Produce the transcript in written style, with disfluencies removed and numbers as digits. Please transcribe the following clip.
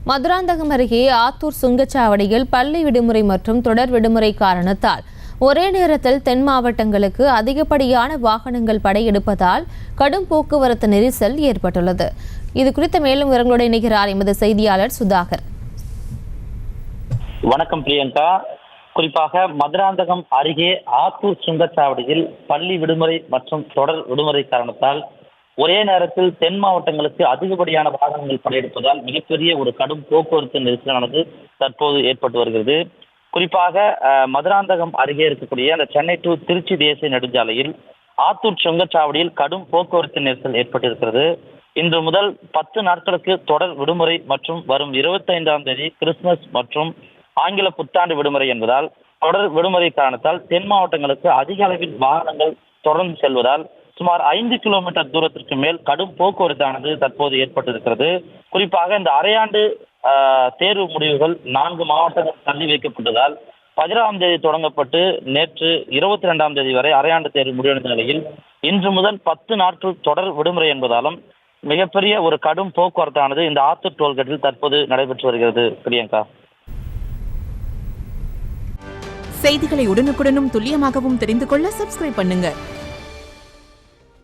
மதுராந்தகம் அருகே ஆத்தூர் சுங்கச்சாவடியில் பள்ளி விடுமுறை மற்றும் தொடர் விடுமுறை காரணத்தால் ஒரே நேரத்தில் தென் மாவட்டங்களுக்கு அதிகப்படியான வாகனங்கள் படையெடுப்பதால் கடும் போக்குவரத்து நெரிசல் ஏற்பட்டுள்ளது. இது குறித்த மேலும் விவரங்களோடு இணைகிறார் எமது செய்தியாளர் சுதாகர். வணக்கம் பிரியங்கா. குறிப்பாக மதுராந்தகம் அருகே ஆத்தூர் சுங்கச்சாவடியில் பள்ளி விடுமுறை மற்றும் தொடர் விடுமுறை காரணத்தால் ஒரே நேரத்தில் தென் மாவட்டங்களுக்கு அதிகப்படியான வாகனங்கள் படையெடுப்பதால் மிகப்பெரிய ஒரு கடும் போக்குவரத்து நெரிசலானது தற்போது ஏற்பட்டு வருகிறது. குறிப்பாக மதுராந்தகம் அருகே இருக்கக்கூடிய அந்த சென்னை டு திருச்சி தேசிய நெடுஞ்சாலையில் ஆத்தூர் சுங்கச்சாவடியில் கடும் போக்குவரத்து நெரிசல் ஏற்பட்டிருக்கிறது. இன்று முதல் 10 நாட்களுக்கு தொடர் விடுமுறை மற்றும் வரும் 25ஆம் தேதி கிறிஸ்துமஸ் மற்றும் ஆங்கில புத்தாண்டு விடுமுறை என்பதால் தொடர் விடுமுறை காரணத்தால் தென் மாவட்டங்களுக்கு அதிக அளவில் வாகனங்கள் தொடர்ந்து செல்வதால் சுமார் 5 கிலோமீட்டர் தூரத்திற்கு மேல் கடும் போக்குவரத்தானது தற்போது ஏற்பட்டிருக்கிறது. குறிப்பாக இந்த அரையாண்டு தேர்வு முடிவுகள் 4 மாவட்டங்கள் தள்ளி வைக்கப்பட்டதால் 16ஆம் தேதி தொடங்கப்பட்டு நேற்று 22ஆம் தேதி வரை அரையாண்டு தேர்வு முடிவடைந்த நிலையில் இன்று முதல் 10 நாட்கள் தொடர் விடுமுறை என்பதாலும் மிகப்பெரிய ஒரு கடும் போக்குவரத்தானது இந்த ஆத்தூர் டோல்கேட்டில் தற்போது நடைபெற்று வருகிறது. பிரியங்கா, செய்திகளை உடனுக்குடனும் துல்லியமாகவும் தெரிந்து கொள்ள சப்ஸ்கிரைப் பண்ணுங்க.